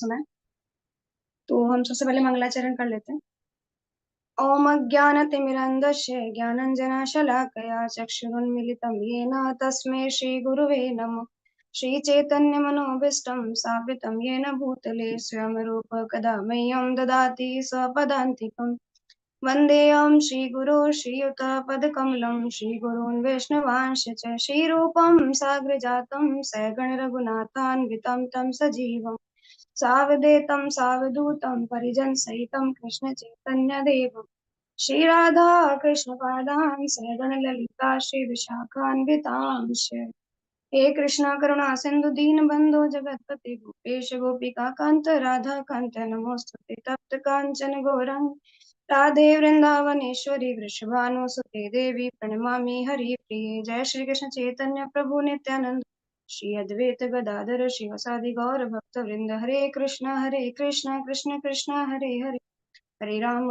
समय। तो हम सबसे पहले मंगलाचरण कर लेते हैं। ओम अज्ञानतिमिरन्धस्य ज्ञानञ्जनशलाकया चक्षुरुन्मीलितं येन तस्मै श्रीगुरुवे नमः। श्रीचैतन्यमनोभीष्टं स्थापितं येन भूतले स्वयं रूप कदा मह्यं ददाति स्वपदान्तिकम्। वन्देऽहं श्रीगुरो श्रीयुतपदकमलं श्रीगुरून् वैष्णवांश्च च श्रीरूपं साग्रजातं सगणरघुनाथान्वितं तं सजीवम् सावधेतं सावधूतं परिजनसहितं कृष्णचैतन्यदेवम् श्रीराधा कृष्णपादान् सगणललिता श्रीविशाखान्वितांश्च। हे कृष्णा करुणा सिंधु दीनबन्धो जगत्पते गोपेश गोपिकान्त राधाकान्त नमोऽस्तुते तप्त काञ्चन गौराङ्ग राधे वृंदावनेश्वरी वृषभानुसुते देवी प्रणमामि हरिप्रिये। जय श्री कृष्ण चैतन्य प्रभु नित्यानंद श्री अद्वैत गदाधर शिवसादि गौर भक्त वृंद। हरे कृष्ण कृष्ण कृष्ण हरे हरे हरे राम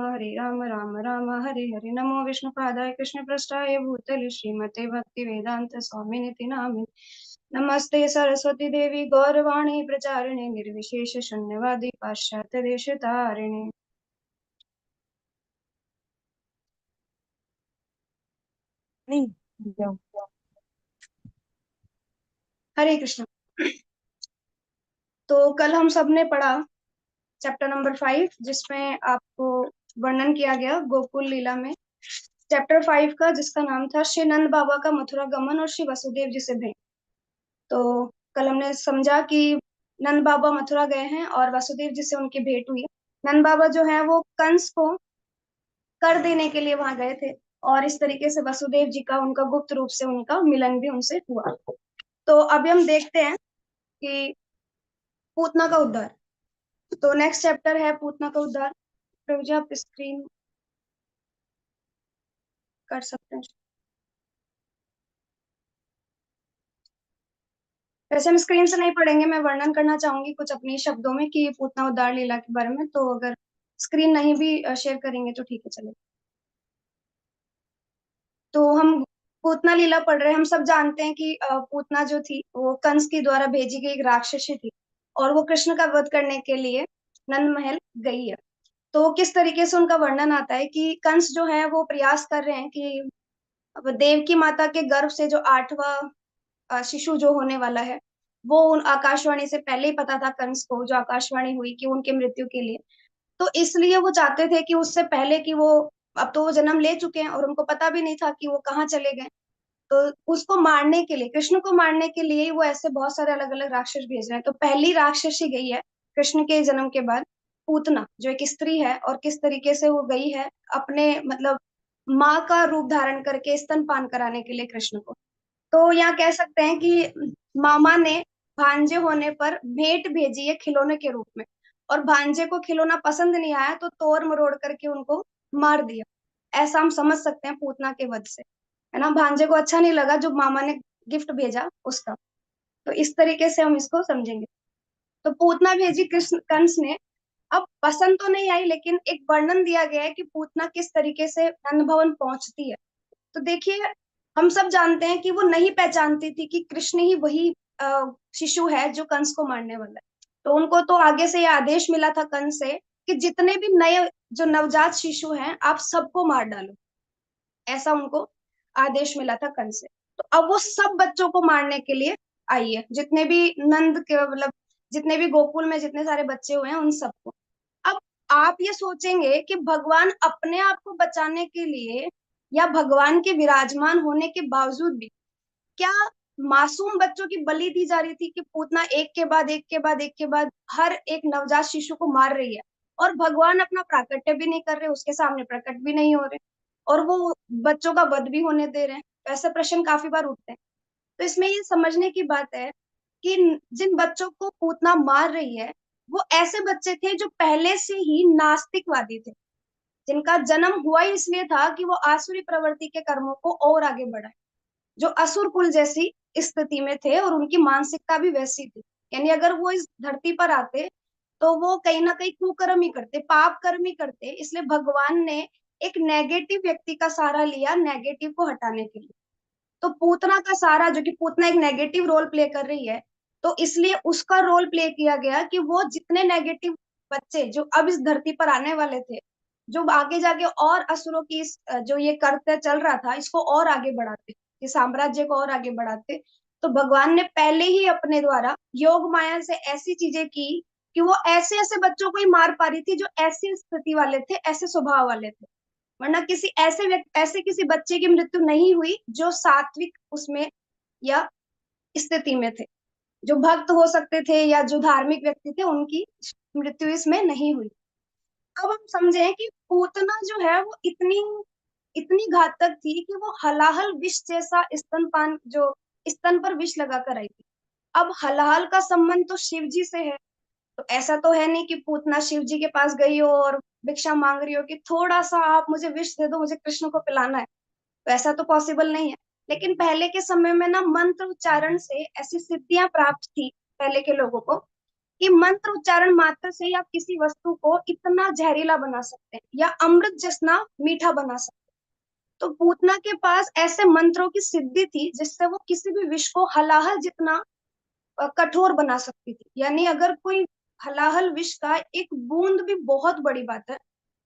राम राम हरे हरे। नमो विष्णुपादाय कृष्ण पृष्ठाय भूतले श्रीमते भक्ति वेदांत स्वामी निति नामिने नमस्ते सरस्वती देवी गौरवाणी प्रचारिणे निर्विशेष शून्यवादी पाश्चात्य देश तारिणे। नहीं जाओ। हरे कृष्ण। तो कल हम सब ने पढ़ा चैप्टर नंबर 5, जिसमें आपको वर्णन किया गया गोकुल लीला में चैप्टर 5 का, जिसका नाम था श्री नंद बाबा का मथुरा गमन और श्री वसुदेव जी से भेंट। तो कल हमने समझा कि नंद बाबा मथुरा गए हैं और वसुदेव जी से उनकी भेंट हुई। नंद बाबा जो है वो कंस को कर देने के लिए वहां गए थे, और इस तरीके से वसुदेव जी का उनका गुप्त रूप से उनका मिलन भी उनसे हुआ। तो अभी हम देखते हैं कि पूतना का उद्धार। तो नेक्स्ट चैप्टर है पूतना का उद्धार। प्रभु जी आप स्क्रीन कर सकते हैं। वैसे हम स्क्रीन से नहीं पढ़ेंगे, मैं वर्णन करना चाहूंगी कुछ अपने शब्दों में कि पूतना उद्धार लीला के बारे में। तो अगर स्क्रीन नहीं भी शेयर करेंगे तो ठीक है, चलेगा। तो हम पूतना लीला पढ़ रहे हैं। हम सब जानते हैं कि पूतना जो थी वो कंस के द्वारा भेजी गई एक राक्षसी थी, और वो कृष्ण का वध करने के लिए नंद महल गई है। तो किस तरीके से उनका वर्णन आता है कि कंस जो है वो प्रयास कर रहे हैं कि अब देवकी माता के गर्भ से जो 8वां शिशु जो होने वाला है, वो उन आकाशवाणी से पहले ही पता था कंस को, जो आकाशवाणी हुई कि उनके मृत्यु के लिए। तो इसलिए वो चाहते थे कि उससे पहले कि वो, अब तो वो जन्म ले चुके हैं और उनको पता भी नहीं था कि वो कहाँ चले गए। तो उसको मारने के लिए, कृष्ण को मारने के लिए वो ऐसे बहुत सारे अलग अलग राक्षस भेज रहे हैं। तो पहली राक्षसी गई है कृष्ण के जन्म के बाद, पूतना, जो एक स्त्री है। और किस तरीके से वो गई है अपने मतलब माँ का रूप धारण करके स्तनपान कराने के लिए कृष्ण को। तो यहाँ कह सकते हैं कि मामा ने भांजे होने पर भेंट भेजी है खिलौने के रूप में, और भांजे को खिलौना पसंद नहीं आया तो तोड़ मरोड़ करके उनको मार दिया। ऐसा हम समझ सकते हैं पूतना के वध से, है ना। भांजे को अच्छा नहीं लगा जो मामा ने गिफ्ट भेजा उसका। तो इस तरीके से हम इसको समझेंगे। तो पूतना भेजी कृष्ण कंस ने। अब पसंद तो नहीं आई, लेकिन एक वर्णन दिया गया है कि पूतना किस तरीके से नंद भवन पहुंचती है। तो देखिए, हम सब जानते हैं कि वो नहीं पहचानती थी कि कृष्ण ही वही शिशु है जो कंस को मारने वाला है। तो उनको तो आगे से यह आदेश मिला था कंस से कि जितने भी नए जो नवजात शिशु हैं आप सबको मार डालो। ऐसा उनको आदेश मिला था कंस से। तो अब वो सब बच्चों को मारने के लिए आई है, जितने भी नंद के मतलब जितने भी गोकुल में जितने सारे बच्चे हुए हैं उन सबको। अब आप ये सोचेंगे कि भगवान अपने आप को बचाने के लिए, या भगवान के विराजमान होने के बावजूद भी, क्या मासूम बच्चों की बलि दी जा रही थी कि पूतना एक के बाद एक के बाद एक के बाद हर एक नवजात शिशु को मार रही है, और भगवान अपना प्राकट्य भी नहीं कर रहे, उसके सामने प्रकट भी नहीं हो रहे, और वो बच्चों का वध भी होने दे रहे हैं। ऐसे प्रश्न काफी बार उठते हैं। तो इसमें ये समझने की बात है कि जिन बच्चों को पूतना मार रही है वो ऐसे बच्चे थे जो पहले से ही नास्तिकवादी थे, जिनका जन्म हुआ ही इसलिए था कि वो आसुरी प्रवृत्ति के कर्मों को और आगे बढ़ाए, जो असुर कुल जैसी स्थिति में थे, और उनकी मानसिकता भी वैसी थी। यानी अगर वो इस धरती पर आते तो वो कहीं ना कहीं कुकर्म ही करते, पाप कर्म ही करते। इसलिए भगवान ने एक नेगेटिव व्यक्ति का सहारा लिया नेगेटिव को हटाने के लिए। तो पूतना का सहारा, जो कि पूतना एक नेगेटिव रोल प्ले कर रही है, तो इसलिए उसका रोल प्ले किया गया कि वो जितने नेगेटिव बच्चे जो अब इस धरती पर आने वाले थे, जो आगे जाके और असुरों की जो ये करते चल रहा था इसको और आगे बढ़ाते, कि साम्राज्य को और आगे बढ़ाते, तो भगवान ने पहले ही अपने द्वारा योग माया से ऐसी चीजें की कि वो ऐसे ऐसे बच्चों को ही मार पा रही थी जो ऐसी स्थिति वाले थे, ऐसे स्वभाव वाले थे। वरना किसी ऐसे व्यक्ति, ऐसे किसी बच्चे की मृत्यु नहीं हुई जो सात्विक उसमें या स्थिति में थे, जो भक्त हो सकते थे या जो धार्मिक व्यक्ति थे, उनकी मृत्यु इसमें नहीं हुई। अब हम समझे कि पूतना जो है वो इतनी इतनी घातक थी कि वो हलाहल विष जैसा स्तनपान, जो स्तन पर विष लगा कर आई थी। अब हलाहल का संबंध तो शिव जी से है, तो ऐसा तो है नहीं कि पूतना शिव जी के पास गई हो और भिक्षा मांग रही हो कि थोड़ा सा आप मुझे विष दे दो, मुझे कृष्ण को पिलाना है। तो ऐसा तो पॉसिबल नहीं है। लेकिन पहले के समय में ना मंत्र उच्चारण से ऐसी सिद्धियां प्राप्त थी पहले के लोगों को, कि मंत्र उच्चारण मात्र से आप किसी वस्तु को इतना जहरीला बना सकते हैं या अमृत जितना मीठा बना सकते हैं। तो पूतना के पास ऐसे मंत्रों की सिद्धि थी जिससे वो किसी भी विष को हलाहल जितना कठोर बना सकती थी। यानी अगर कोई हलाहल विष का एक बूंद भी बहुत बड़ी बात है,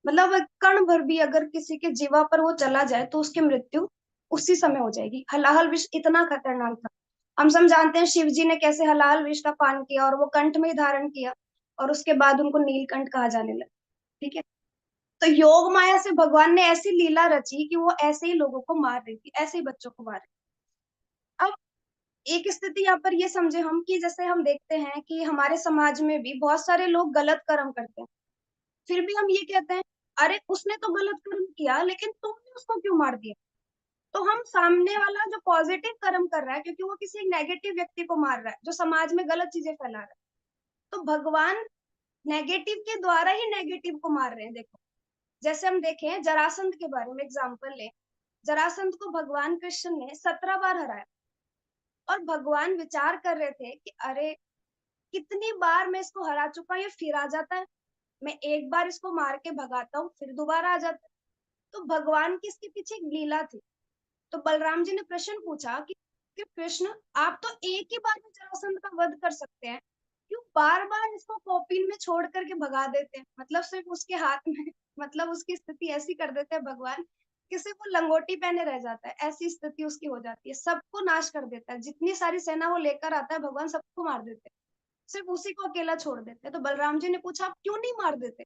मतलब एक कण भर भी अगर किसी के जीवा पर वो चला जाए तो उसकी मृत्यु उसी समय हो जाएगी। हलाहल विष इतना खतरनाक था। हम सब जानते हैं शिव जी ने कैसे हलाहल विष का पान किया और वो कंठ में ही धारण किया, और उसके बाद उनको नीलकंठ कहा जाने लगा। ठीक है। तो योग माया से भगवान ने ऐसी लीला रची कि वो ऐसे ही लोगों को मार रही थी, ऐसे ही बच्चों को मार रही थी। अब एक स्थिति यहाँ पर ये समझे हम, कि जैसे हम देखते हैं कि हमारे समाज में भी बहुत सारे लोग गलत कर्म करते हैं, फिर भी हम ये कहते हैं अरे उसने तो गलत कर्म किया लेकिन तुमने उसको क्यों मार दिया। तो हम सामने वाला जो पॉजिटिव कर्म कर रहा है, क्योंकि वो किसी नेगेटिव व्यक्ति को मार रहा है जो समाज में गलत चीजें फैला रहा है, तो भगवान नेगेटिव के द्वारा ही नेगेटिव को मार रहे हैं। देखो, जैसे हम देखें जरासंध के बारे में एग्जाम्पल ले, जरासंध को भगवान कृष्ण ने 17 बार हराया, और भगवान विचार कर रहे थे कि अरे कितनी बार मैं इसको हरा चुका, ये फिर आ जाता है, मैं एक बार इसको मार के भगाता हूँ फिर दोबारा आ जाता है। तो भगवान की इसके पीछे एक लीला थी। तो बलराम जी ने प्रश्न पूछा कि कृष्ण, आप तो एक ही बार में जरासंध का वध कर सकते हैं, क्यों बार बार इसको कौपीन में छोड़ करके भगा देते हैं, मतलब सिर्फ उसके हाथ में मतलब उसकी स्थिति ऐसी कर देते हैं भगवान कि सिर्फ वो लंगोटी पहने रह जाता है, ऐसी स्थिति उसकी हो जाती है, सबको नाश कर देता है, जितनी सारी सेना वो लेकर आता है भगवान सबको मार देते हैं, सिर्फ उसी को अकेला छोड़ देते हैं। तो बलराम जी ने पूछा आप क्यों नहीं मार देते।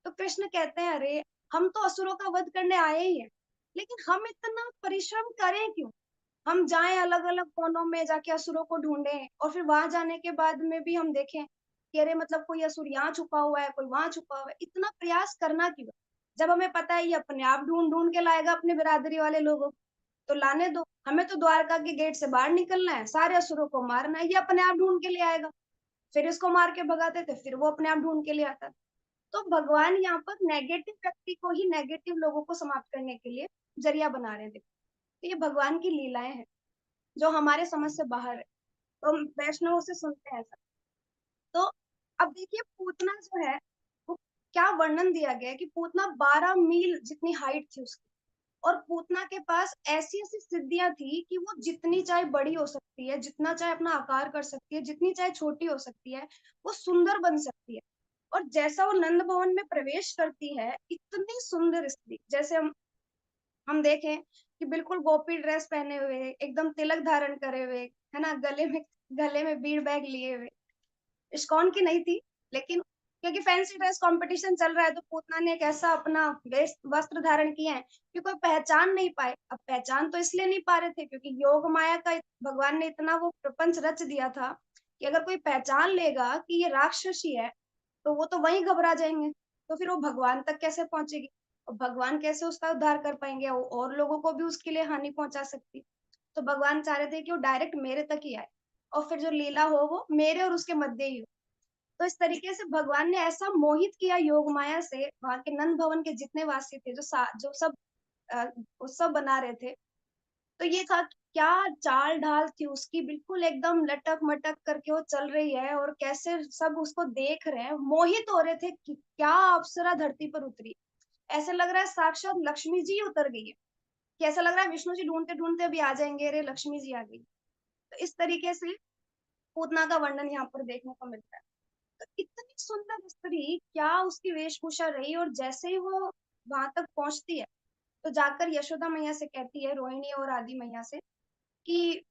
तो कृष्ण कहते हैं अरे हम तो असुरों का वध करने आए ही हैं, लेकिन हम इतना परिश्रम करें क्यों, हम जाएं अलग अलग कोनों में जाके असुरों को ढूंढें, और फिर वहां जाने के बाद में भी हम देखें कि अरे मतलब कोई असुर यहाँ छुपा हुआ है, कोई वहां छुपा हुआ है, इतना प्रयास करना क्यों, जब हमें पता है ये अपने आप ढूंढ ढूंढ के लाएगा अपने बिरादरी वाले लोगों को। तो लाने दो, हमें तो द्वारका के गेट से बाहर निकलना है, सारे असुरों को मारना है, ये अपने आप ढूंढ के ले आएगा। फिर इसको मार के भगाते थे, फिर वो अपने आप ढूंढ के ले आता था। तो भगवान यहाँ पर नेगेटिव व्यक्ति को ही, नेगेटिव लोगों को समाप्त करने के लिए जरिया बना रहे हैं। देखो, तो ये भगवान की लीलाएं हैं जो हमारे समझ से बाहर है, तो हम वैष्णव से सुनते हैं ऐसा। तो अब देखिए पूतना जो है वो क्या वर्णन दिया गया है कि पूतना 12 मील जितनी हाइट थी उसकी, और पूतना के पास ऐसी ऐसी सिद्धियां थी कि वो जितनी चाहे बड़ी हो सकती है, जितना चाहे अपना आकार कर सकती है, जितनी चाहे छोटी हो सकती है, वो सुंदर बन सकती है। और जैसा वो नंद भवन में प्रवेश करती है, इतनी सुंदर स्त्री, जैसे हम देखें कि बिल्कुल गोपी ड्रेस पहने हुए, एकदम तिलक धारण करे हुए, है ना, गले में बीड़ बैग लिए हुए, इस्कॉन की नहीं थी, लेकिन क्योंकि फैंसी ड्रेस कंपटीशन चल रहा है तो पूतना ने एक ऐसा अपना वस्त्र धारण किया है कि कोई पहचान नहीं पाए। अब पहचान तो इसलिए नहीं पा रहे थे क्योंकि योग माया का भगवान ने इतना वो प्रपंच रच दिया था कि अगर कोई पहचान लेगा कि ये राक्षसी है तो वो तो वहीं घबरा जाएंगे, तो फिर वो भगवान तक कैसे पहुंचेगी, और भगवान कैसे उसका उद्धार कर पाएंगे, वो और लोगों को भी उसके लिए हानि पहुंचा सकती। तो भगवान चाह रहे थे कि वो डायरेक्ट मेरे तक ही आए, और फिर जो लीला हो वो मेरे और उसके मध्य ही हो। तो इस तरीके से भगवान ने ऐसा मोहित किया योग माया से, वहां के नंद भवन के जितने वासी थे, जो सब उत्सव बना रहे थे, तो ये था कि क्या चाल ढाल थी उसकी, बिल्कुल एकदम लटक मटक करके वो चल रही है, और कैसे सब उसको देख रहे हैं, मोहित हो रहे थे कि क्या अप्सरा धरती पर उतरी। ऐसा लग रहा है साक्षात लक्ष्मी जी उतर गई है, कि ऐसा लग रहा है विष्णु जी ढूंढते ढूंढते अभी आ जाएंगे, अरे लक्ष्मी जी आ गई। तो इस तरीके से पूतना का वर्णन यहाँ पर देखने को मिलता है। तो इतनी सुंदर स्त्री, क्या उसकी वेशभूषा रही, और जैसे ही वो वहां तक पहुंचती है तो जाकर यशोदा मैया से कहती है, रोहिणी और आदि मैया से, कि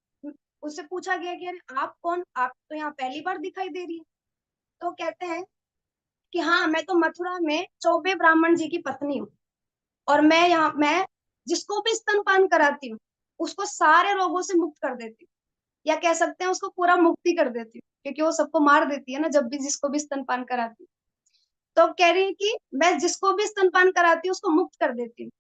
उससे पूछा गया कि अरे आप कौन, आप तो यहाँ पहली बार दिखाई दे रही है। तो कहते हैं कि हाँ, मैं तो मथुरा में चौबे ब्राह्मण जी की पत्नी हूँ, और मैं जिसको भी स्तनपान कराती हूँ उसको सारे रोगों से मुक्त कर देती हूँ, या कह सकते हैं उसको पूरा मुक्ति कर देती हूँ, क्योंकि वो सबको मार देती है ना जब भी जिसको भी स्तनपान कराती हूँ। तो कह रही है कि मैं जिसको भी स्तनपान कराती हूँ उसको मुक्त कर देती हूँ।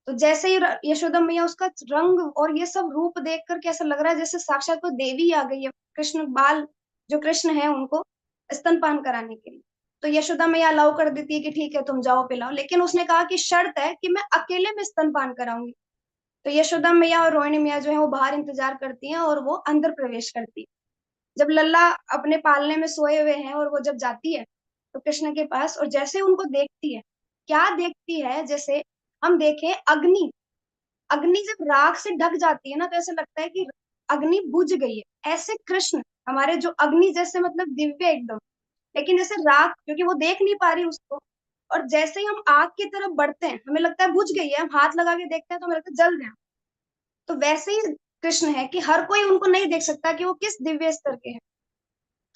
तो जैसे ही यशोदा मैया उसका रंग और ये सब रूप देख करके ऐसा लग रहा है जैसे साक्षात कोई देवी आ गई है, कृष्ण बाल जो कृष्ण है उनको स्तनपान कराने के लिए। तो यशोदा मैया अलाउ कर देती है कि ठीक है तुम जाओ पिलाओ, लेकिन उसने कहा कि शर्त है कि मैं अकेले में स्तनपान कराऊंगी। तो यशोदा मैया और रोहिणी मैया जो है वो बाहर इंतजार करती हैं और वो अंदर प्रवेश करती है। जब लल्ला अपने पालने में सोए हुए हैं और वो जब जाती है तो कृष्ण के पास, और जैसे उनको देखती है, क्या देखती है, जैसे हम देखें अग्नि, अग्नि जब राख से ढक जाती है ना तो ऐसे लगता है कि अग्नि बुझ गई है। ऐसे कृष्ण हमारे जो अग्नि जैसे, मतलब दिव्य एकदम, लेकिन जैसे राख, क्योंकि वो देख नहीं पा रही उसको, और जैसे ही हम आग की तरफ बढ़ते हैं हमें लगता है बुझ गई है, हम हाथ लगा के देखते हैं तो हमें लगता है जल रहे हैं। तो वैसे ही कृष्ण है कि हर कोई उनको नहीं देख सकता कि वो किस दिव्य स्तर के हैं।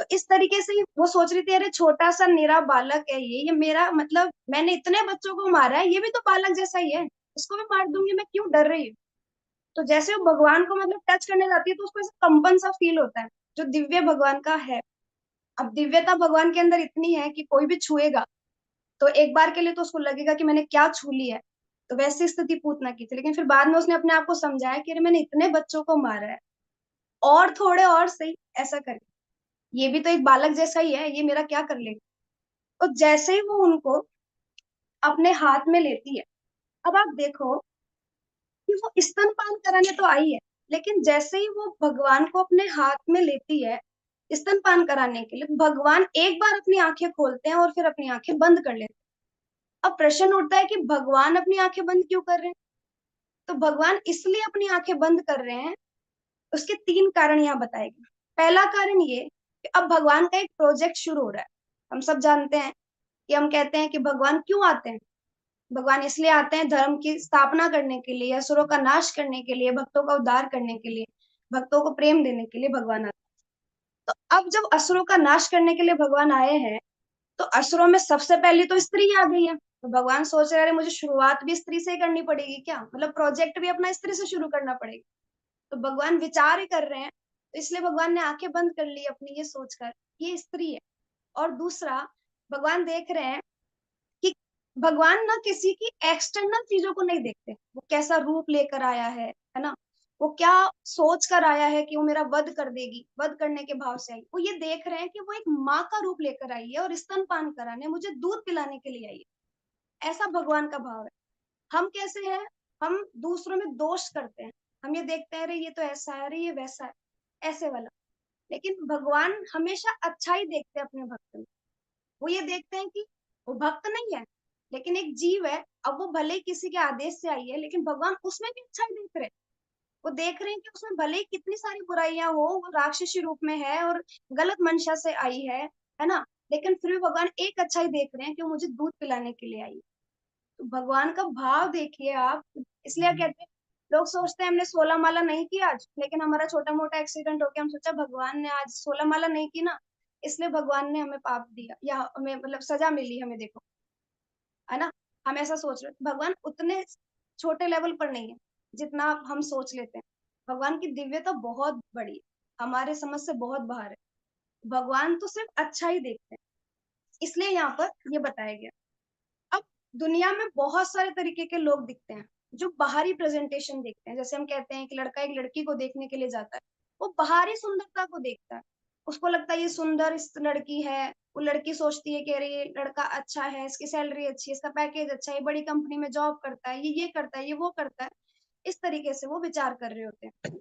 तो इस तरीके से वो सोच रही थी, अरे छोटा सा निरा बालक है ये मेरा, मतलब मैंने इतने बच्चों को मारा है, ये भी तो बालक जैसा ही है, इसको भी मार दूंगी, मैं क्यों डर रही हूँ। तो जैसे वो भगवान को मतलब टच करने जाती है तो उसको ऐसा कंपन सा फील होता है जो दिव्य भगवान का है। अब दिव्यता भगवान के अंदर इतनी है कि कोई भी छुएगा तो एक बार के लिए तो उसको लगेगा कि मैंने क्या छू लिया है। तो वैसी स्थिति पूतना की थी, लेकिन फिर बाद में उसने अपने आप को समझाया कि अरे मैंने इतने बच्चों को मारा है, और थोड़े और सही ऐसा कर, ये भी तो एक बालक जैसा ही है, ये मेरा क्या कर लेगा। तो जैसे ही वो उनको अपने हाथ में लेती है, अब आप देखो कि वो स्तनपान कराने तो आई है, लेकिन जैसे ही वो भगवान को अपने हाथ में लेती है स्तनपान कराने के लिए, भगवान एक बार अपनी आंखें खोलते हैं और फिर अपनी आंखें बंद कर लेते हैं। अब प्रश्न उठता है कि भगवान अपनी आंखें बंद क्यों कर रहे हैं। तो भगवान इसलिए अपनी आंखें बंद कर रहे हैं, उसके तीन कारण यहाँ बताए गए। पहला कारण ये कि अब भगवान का एक प्रोजेक्ट शुरू हो रहा है। हम सब जानते हैं कि हम कहते हैं कि भगवान क्यों आते हैं। भगवान इसलिए आते हैं धर्म की स्थापना करने के लिए, असुरों का नाश करने के लिए, भक्तों का उद्धार करने के लिए, भक्तों को प्रेम देने के लिए भगवान आते हैं। तो अब जब असुरों का नाश करने के लिए भगवान आए हैं तो असुरों में सबसे पहले तो स्त्री आ गई है। तो भगवान सोच रहे हैं मुझे शुरुआत भी स्त्री से ही करनी पड़ेगी क्या, मतलब प्रोजेक्ट भी अपना स्त्री से शुरू करना पड़ेगा। तो भगवान विचार ही कर रहे हैं, तो इसलिए भगवान ने आंखें बंद कर ली अपनी, ये सोचकर ये स्त्री है। और दूसरा, भगवान देख रहे हैं कि भगवान ना किसी की एक्सटर्नल चीजों को नहीं देखते, वो कैसा रूप लेकर आया है ना, वो क्या सोच कर आया है कि वो मेरा वध कर देगी, वध करने के भाव से आई। वो ये देख रहे हैं कि वो एक माँ का रूप लेकर आई है और स्तनपान कराने, मुझे दूध पिलाने के लिए आई है। ऐसा भगवान का भाव है। हम कैसे हैं, हम दूसरों में दोष करते हैं, हम ये देखते हैं अरे ये तो ऐसा है, अरे ये वैसा है, ऐसे वाला। लेकिन भगवान हमेशा अच्छा ही देखते हैं अपने भक्त में। वो ये देखते हैं कि वो भक्त नहीं है लेकिन एक जीव है, अब वो भले ही किसी के आदेश से आई है लेकिन भगवान उसमें भी अच्छा ही देख रहे हैं। वो देख रहे हैं कि उसमें भले ही कितनी सारी बुराइयां हो, वो राक्षसी रूप में है और गलत मंशा से आई है ना, लेकिन फिर भी भगवान एक अच्छा ही देख रहे हैं कि वो मुझे दूध पिलाने के लिए आई है। तो भगवान का भाव देखिए आप। इसलिए कहते हैं, लोग सोचते हैं हमने 16 माला नहीं की आज, लेकिन हमारा छोटा मोटा एक्सीडेंट हो गया, हम सोचा भगवान ने आज 16 माला नहीं की ना, इसलिए भगवान ने हमें पाप दिया या हमें मतलब सजा मिली हमें, देखो, है ना। हम ऐसा सोच रहे भगवान उतने छोटे लेवल पर नहीं है जितना हम सोच लेते हैं। भगवान की दिव्यता बहुत बड़ी है, हमारे समझ से बहुत बाहर है। भगवान तो सिर्फ अच्छा ही देखते हैं, इसलिए यहाँ पर ये बताया गया। अब दुनिया में बहुत सारे तरीके के लोग दिखते हैं जो बाहरी प्रेजेंटेशन देखते हैं। जैसे हम कहते हैं कि लड़का एक लड़की को देखने के लिए जाता है, वो बाहरी सुंदरता को देखता है, उसको लगता है ये सुंदर इस लड़की है। वो लड़की सोचती है कि अरे ये लड़का अच्छा है, इसकी सैलरी अच्छी है, इसका पैकेज अच्छा है, बड़ी कंपनी में जॉब करता है, ये करता है, ये वो करता है। इस तरीके से वो विचार कर रहे होते हैं।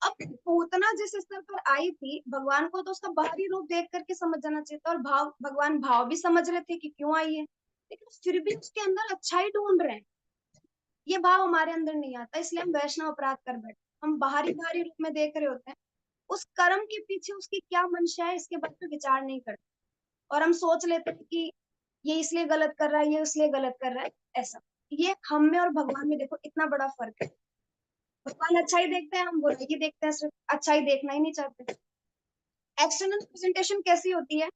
अब पूतना जिस स्तर पर आई थी, भगवान को तो उसका बाहरी रूप देख करके समझ जाना चाहिए था, और भाव, भगवान भाव भी समझ रहे थे कि क्यों आई है, लेकिन फिर भी उसके अंदर अच्छाई ढूंढ रहे हैं। ये भाव हमारे अंदर नहीं आता, इसलिए हम वैष्णव अपराध कर बैठे, हम बाहरी बाहरी रूप में देख रहे होते हैं। उस कर्म के पीछे उसकी क्या मंशा है इसके बारे में विचार नहीं करते, और हम सोच लेते हैं कि ये इसलिए गलत कर रहा है, ये इसलिए गलत कर रहा है। ऐसा, ये हम में और भगवान में देखो इतना बड़ा फर्क है। भगवान अच्छा ही देखते हैं, हम बुराई ही देखते हैं, सिर्फ अच्छा ही देखना ही नहीं चाहते। एक्सटर्नल प्रेजेंटेशन कैसी होती है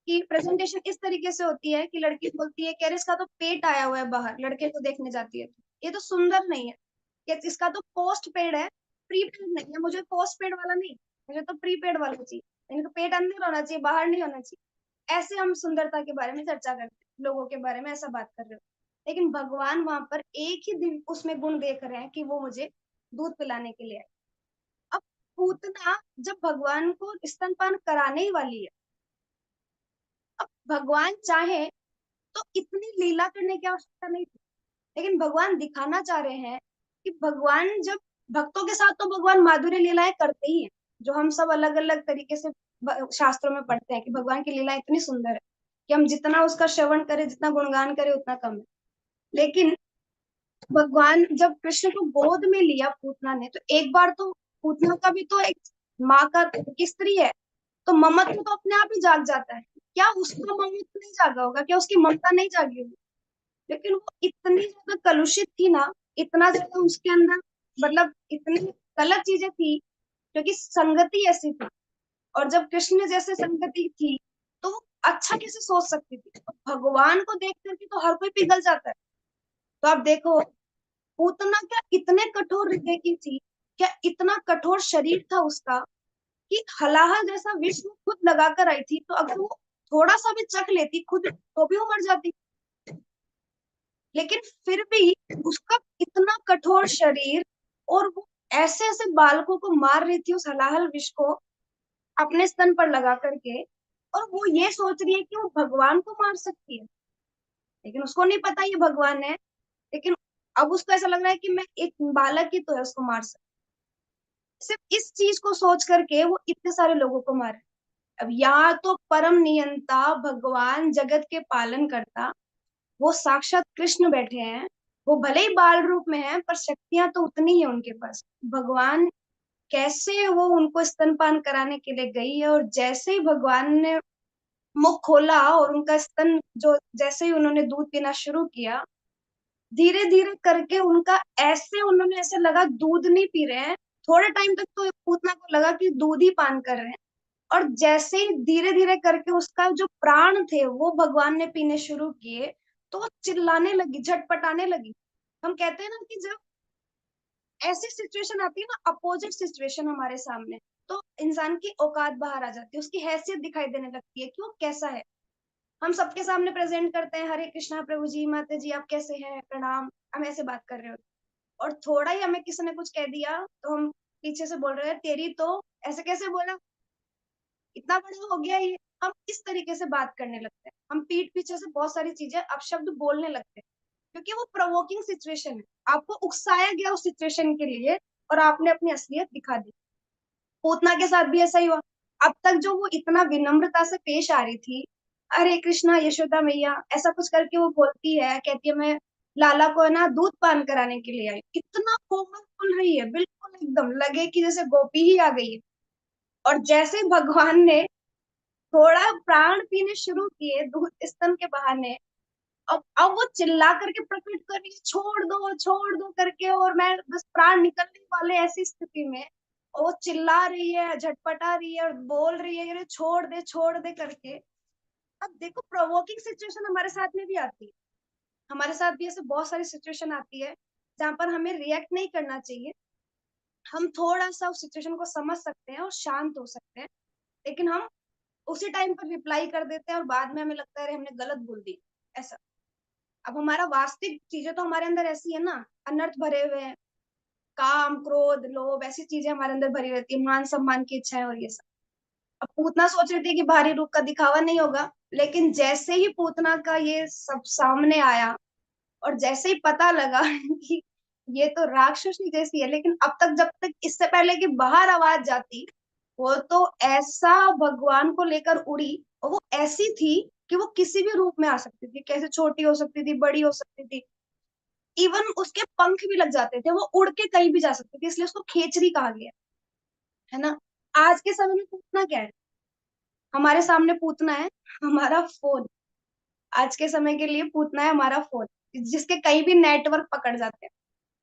कि प्रेजेंटेशन इस तरीके से होती है कि लड़की बोलती है कि अरे इसका तो पेट आया हुआ है बाहर, लड़के को देखने जाती है तो ये तो सुंदर नहीं है, कि इसका तो पोस्ट पेड है, प्री पेड नहीं है, मुझे पोस्ट पेड वाला नहीं, मुझे तो प्री पेड वाला चाहिए, इनका पेट अंदर होना चाहिए, बाहर नहीं होना चाहिए। ऐसे हम सुंदरता के बारे में चर्चा करते हैं, लोगों के बारे में ऐसा बात कर रहे हो, लेकिन भगवान वहां पर एक ही दिन उसमें गुण देख रहे हैं कि वो मुझे दूध पिलाने के लिए आए। अब पूतना जब भगवान को स्तनपान कराने ही वाली है, अब भगवान चाहे तो इतनी लीला करने की आवश्यकता नहीं थी, लेकिन भगवान दिखाना चाह रहे हैं कि भगवान जब भक्तों के साथ तो भगवान माधुर्य लीलाएं करते ही हैं, जो हम सब अलग अलग तरीके से शास्त्रों में पढ़ते हैं कि भगवान की लीला इतनी सुंदर है कि हम जितना उसका श्रवण करें, जितना गुणगान करें उतना कम है। लेकिन भगवान जब कृष्ण को गोद में लिया पूतना ने, तो एक बार तो पूतना का भी तो एक माँ का की स्त्री है, तो ममत्व तो अपने आप ही जाग जाता है। क्या उसका ममत्व नहीं जागा होगा, क्या उसकी ममता नहीं जागी होगी? लेकिन वो इतनी ज्यादा कलुषित थी ना, इतना ज्यादा उसके अंदर, मतलब इतनी गलत चीजें थी, क्योंकि संगति ऐसी थी। और जब कृष्ण जैसे संगति थी तो वो अच्छा कैसे सोच सकती थी? तो भगवान को देख करके तो हर कोई पिघल जाता है। तो आप देखो, पूतना क्या इतने कठोर हृदय की थी, क्या इतना कठोर शरीर था उसका, कि हलाहल जैसा विष वो खुद लगा कर आई थी, तो अगर वो थोड़ा सा भी चख लेती खुद तो भी वो मर जाती। लेकिन फिर भी उसका इतना कठोर शरीर, और वो ऐसे ऐसे बालकों को मार रही थी उस हलाहल विष को अपने स्तन पर लगा करके, और वो ये सोच रही है कि वो भगवान को मार सकती है। लेकिन उसको नहीं पता ये भगवान है, लेकिन अब उसको ऐसा लग रहा है कि मैं एक बालक ही तो है, उसको मार सकती। सिर्फ इस चीज को सोच करके वो इतने सारे लोगों को मारे। अब यहाँ तो परम नियंता भगवान जगत के पालन करता, वो साक्षात कृष्ण बैठे हैं, वो भले ही बाल रूप में है पर शक्तियां तो उतनी ही है उनके पास। भगवान कैसे वो उनको स्तनपान कराने के लिए गई है, और जैसे ही भगवान ने मुख खोला और उनका स्तन जो, जैसे ही उन्होंने दूध पीना शुरू किया, धीरे धीरे करके उनका ऐसे, उन्होंने ऐसे लगा दूध नहीं पी रहे हैं, थोड़े टाइम तक तो पूतना को लगा कि दूध ही पान कर रहे हैं, और जैसे ही धीरे धीरे करके उसका जो प्राण थे वो भगवान ने पीने शुरू किए, तो वो चिल्लाने लगी, झटपटाने लगी। हम कहते हैं ना कि जब ऐसी सिचुएशन आती है ना, अपोजिट सिचुएशन हमारे सामने, तो इंसान की औकात बाहर आ जाती है, उसकी हैसियत दिखाई देने लगती है कि वो कैसा है। हम सबके सामने प्रेजेंट करते हैं, हरे कृष्णा प्रभु जी, माता जी आप कैसे हैं, प्रणाम, हम ऐसे बात कर रहे हो, और थोड़ा ही हमें किसी ने कुछ कह दिया तो हम पीछे से बोल रहे हैं तेरी तो, ऐसे कैसे बोला, इतना बड़ा हो गया ये। हम इस तरीके से बात करने लगते हैं, हम पीठ पीछे से बहुत सारी चीजें अपशब्द बोलने लगते हैं, क्योंकि वो प्रोवोकिंग सिचुएशन है, आपको उकसाया गया उस सिचुएशन के लिए, और आपने अपनी असलियत दिखा दी। पूतना के साथ भी ऐसा ही हुआ। अब तक जो वो इतना विनम्रता से पेश आ रही थी, अरे कृष्णा यशोदा मैया ऐसा कुछ करके वो बोलती है, कहती है मैं लाला को है ना दूध पान कराने के लिए आई, इतना कोमल बोल रही है, बिल्कुल एकदम लगे कि जैसे गोपी ही आ गई है। और जैसे भगवान ने थोड़ा प्राण पीने शुरू किए दूध स्तन के बहाने, अब वो चिल्ला करके प्रकट कर रही है छोड़ दो करके, और मैं बस प्राण निकलने वाले ऐसी स्थिति में, और वो चिल्ला रही है, झटपटा रही है और बोल रही है अरे छोड़ दे करके। अब देखो प्रोवोकिंग सिचुएशन हमारे साथ में भी आती है, हमारे साथ भी ऐसे बहुत सारी सिचुएशन आती है जहां पर हमें रिएक्ट नहीं करना चाहिए। हम थोड़ा सा उस सिचुएशन को समझ सकते हैं और शांत हो सकते हैं, लेकिन हम उसी टाइम पर रिप्लाई कर देते हैं और बाद में हमें लगता है अरे हमने गलत बोल दी, ऐसा। अब हमारा वास्तविक चीजें तो हमारे अंदर ऐसी है ना, अनर्थ भरे हुए हैं, काम क्रोध लोभ ऐसी चीजें हमारे अंदर भरी रहती है, मान सम्मान की इच्छाएं और ये सब। अब पूतना सोच रही थी कि भारी रूप का दिखावा नहीं होगा, लेकिन जैसे ही पूतना का ये सब सामने आया, और जैसे ही पता लगा कि ये तो राक्षसी जैसी है, लेकिन अब तक जब तक इससे पहले कि बाहर आवाज जाती, वो तो ऐसा भगवान को लेकर उड़ी, और वो ऐसी थी कि वो किसी भी रूप में आ सकती थी, कैसे छोटी हो सकती थी, बड़ी हो सकती थी, इवन उसके पंख भी लग जाते थे, वो उड़ के कहीं भी जा सकती थी, इसलिए उसको खेचरी कहा गया है ना। आज के समय में पूतना क्या है? हमारे सामने पूतना है हमारा फोन। आज के समय के लिए पूतना है हमारा फोन, जिसके कई भी नेटवर्क पकड़ जाते हैं,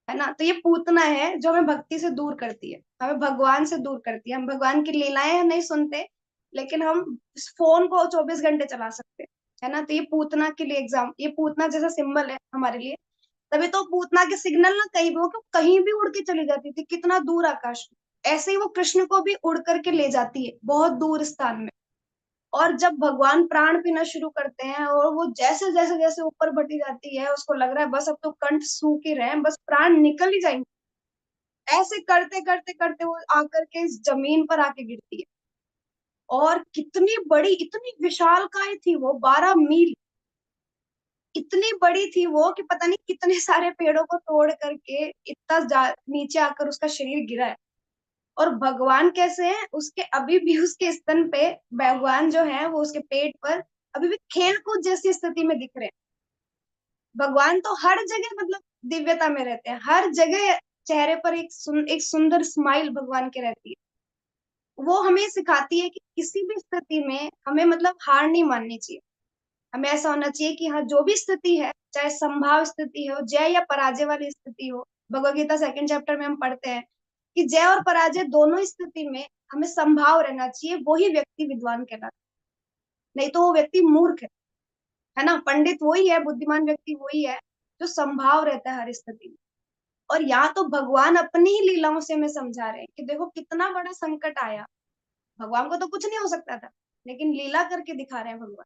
है ना। तो ये पूतना है जो हमें भक्ति से दूर करती है, हमें भगवान से दूर करती है। हम भगवान की लीलाएं नहीं सुनते, लेकिन हम इस फोन को 24 घंटे चला सकते हैं, है ना। तो ये पूतना के लिए एग्जाम, ये पूतना जैसा सिंबल है हमारे लिए। तभी तो पूतना के सिग्नल ना कहीं भी वो कहीं भी उड़ के चली जाती थी, कितना दूर आकाश में। ऐसे ही वो कृष्ण को भी उड़ करके ले जाती है बहुत दूर स्थान में। और जब भगवान प्राण पीना शुरू करते हैं और वो जैसे जैसे जैसे ऊपर बढ़ती जाती है, उसको लग रहा है बस अब तो कंठ सूख ही रहे हैं, बस प्राण निकल ही जाएंगे। ऐसे करते करते करते वो आकर के इस जमीन पर आके गिरती है। और कितनी बड़ी, इतनी विशालकाय थी वो, 12 मील। इतनी बड़ी थी वो कि पता नहीं कितने सारे पेड़ों को तोड़ करके नीचे आकर उसका शरीर गिरा है। और भगवान कैसे हैं उसके, अभी भी उसके स्तन पे भगवान जो है वो उसके पेट पर अभी भी खेल कूद जैसी स्थिति में दिख रहे हैं। भगवान तो हर जगह मतलब दिव्यता में रहते हैं, हर जगह चेहरे पर एक सुंदर स्माइल भगवान की रहती है। वो हमें सिखाती है कि किसी भी स्थिति में हमें मतलब हार नहीं माननी चाहिए। हमें ऐसा होना चाहिए कि हाँ, जो भी स्थिति है, चाहे संभाव स्थिति हो, जय या पराजय वाली स्थिति हो। भगवत गीता 2nd चैप्टर में हम पढ़ते हैं कि जय और पराजय दोनों स्थिति में हमें संभाव रहना चाहिए, वही व्यक्ति विद्वान कहलाता है। नहीं तो वो व्यक्ति मूर्ख है ना। पंडित वही है, बुद्धिमान व्यक्ति वही है जो संभाव रहता है हर स्थिति में। और यहाँ तो भगवान अपनी ही लीलाओं से हमें समझा रहे हैं कि देखो कितना बड़ा संकट आया, भगवान को तो कुछ नहीं हो सकता था, लेकिन लीला करके दिखा रहे हैं भगवान।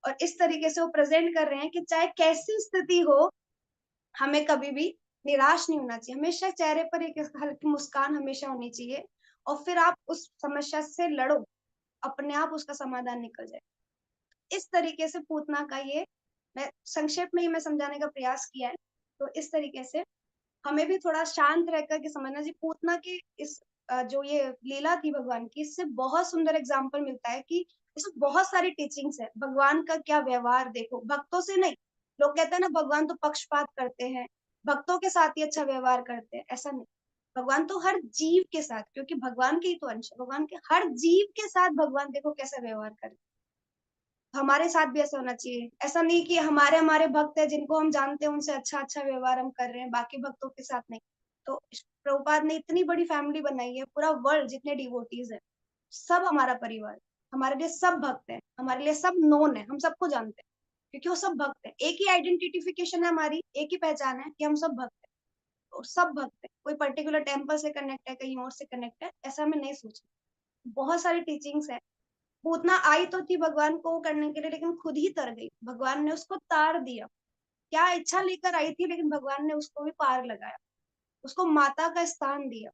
और इस तरीके से वो प्रेजेंट कर रहे हैं कि चाहे कैसी स्थिति हो, हमें कभी भी निराश नहीं होना चाहिए, हमेशा चेहरे पर एक हल्की मुस्कान हमेशा होनी चाहिए। और फिर आप उस समस्या से लड़ो, अपने आप उसका समाधान निकल जाए। इस तरीके से पूतना का ये, मैं संक्षेप में ही मैं समझाने का प्रयास किया है। तो इस तरीके से हमें भी थोड़ा शांत रह करके समझना चाहिए। पूतना की इस जो ये लीला थी भगवान की, इससे बहुत सुंदर एग्जाम्पल मिलता है कि इसमें बहुत सारी टीचिंग्स है। भगवान का क्या व्यवहार देखो, भक्तों से नहीं। लोग कहते हैं ना भगवान तो पक्षपात करते हैं, भक्तों के साथ ही अच्छा व्यवहार करते हैं, ऐसा नहीं। भगवान तो हर जीव के साथ, क्योंकि भगवान के ही तो अंश है, भगवान के हर जीव के साथ भगवान देखो कैसा व्यवहार करे। हमारे साथ भी ऐसा होना चाहिए। ऐसा नहीं कि हमारे हमारे भक्त है जिनको हम जानते हैं उनसे अच्छा अच्छा व्यवहार हम कर रहे हैं, बाकी भक्तों के साथ नहीं। तो प्रभुपाद ने इतनी बड़ी फैमिली बनाई है, पूरा वर्ल्ड जितने डिवोटीज है, सब हमारा परिवार है। हमारे लिए सब भक्त है, हमारे लिए सब नोन है, हम सबको जानते हैं क्योंकि वो सब भक्त है। एक ही आइडेंटिफिकेशन है हमारी, एक ही पहचान है कि हम सब भक्त है। और सब भक्त है, कोई पर्टिकुलर टेम्पल से कनेक्ट है, कहीं और से कनेक्ट है, ऐसा हमें नहीं सोचना। बहुत सारी टीचिंग्स है। पूतना आई तो थी भगवान को करने के लिए, लेकिन खुद ही तर गई, भगवान ने उसको तार दिया। क्या इच्छा लेकर आई थी, लेकिन भगवान ने उसको भी पार लगाया, उसको माता का स्थान दिया।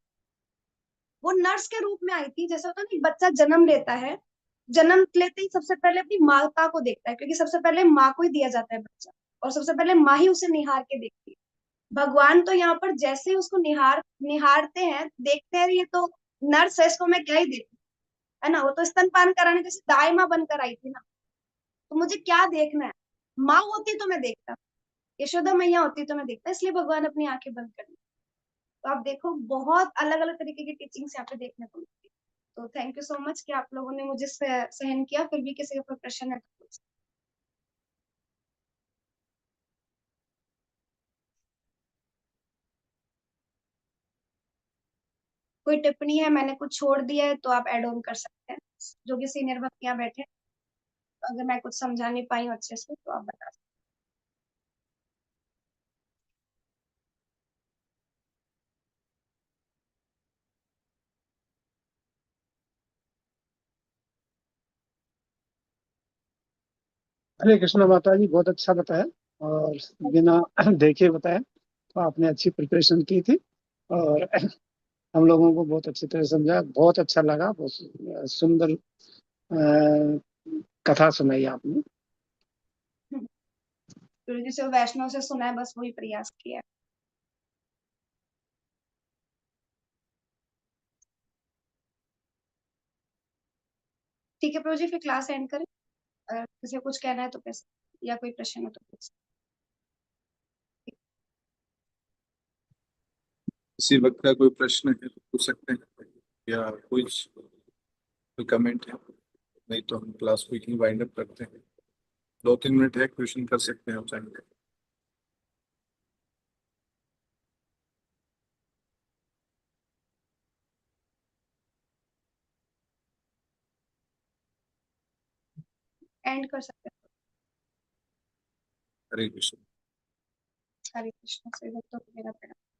वो नर्स के रूप में आई थी। जैसा होता है ना, बच्चा जन्म लेता है, जन्म लेते ही सबसे पहले अपनी माता को देखता है, क्योंकि सबसे पहले माँ को ही दिया जाता है बच्चा, और सबसे पहले माँ ही उसे निहार के देखती है। भगवान तो यहाँ पर जैसे ही उसको निहारते हैं, देखते हैं ये तो नर्स है, इसको मैं क्या ही देखूं, है ना। वो तो स्तनपान कराने जैसे दाई माँ बनकर आई थी ना, तो मुझे क्या देखना है। माँ होती तो मैं देखता, यशोदा मैया होती तो मैं देखता, इसलिए भगवान अपनी आंखें बंद कर ली। तो आप देखो बहुत अलग अलग तरीके की टीचिंग्स यहाँ पे देखने को मिलती है। तो थैंक यू सो मच कि आप लोगों ने मुझे सहन किया। फिर भी किसी का कोई प्रश्न है तो पूछ। कोई टिप्पणी है, मैंने कुछ छोड़ दिया है तो आप एड ऑन कर सकते हैं। जो भी सीनियर भक्त यहाँ बैठे, तो अगर मैं कुछ समझा नहीं पाई हूँ अच्छे से तो आप बता सकते हरे कृष्णा माता जी, बहुत अच्छा बताया। और बिना देखे बताया, तो आपने अच्छी प्रिपरेशन की थी। और हम लोगों को बहुत अच्छी तरह समझा, बहुत अच्छा लगा, बहुत सुंदर कथा सुनाई आपने। हैं। गुरु जी से वैष्णव से सुना है, बस वही प्रयास किया है। ठीक है प्रभु जी, फिर क्लास एंड करें। अगर किसी को कुछ कहना है तो कह सकते, या कोई प्रश्न है तो पूछ सकते। किसी वक्त का कोई प्रश्न है तो पूछ सकते हैं या कुछ कोई कमेंट है? नहीं तो हम क्लास को यहीं वाइंड अप करते हैं। 2-3 मिनट है, क्वेश्चन कर सकते हैं हम चाहेंगे। एंड कर सकते हैं। हरे कृष्ण। हरे कृष्ण से तो मेरा प्रणाम।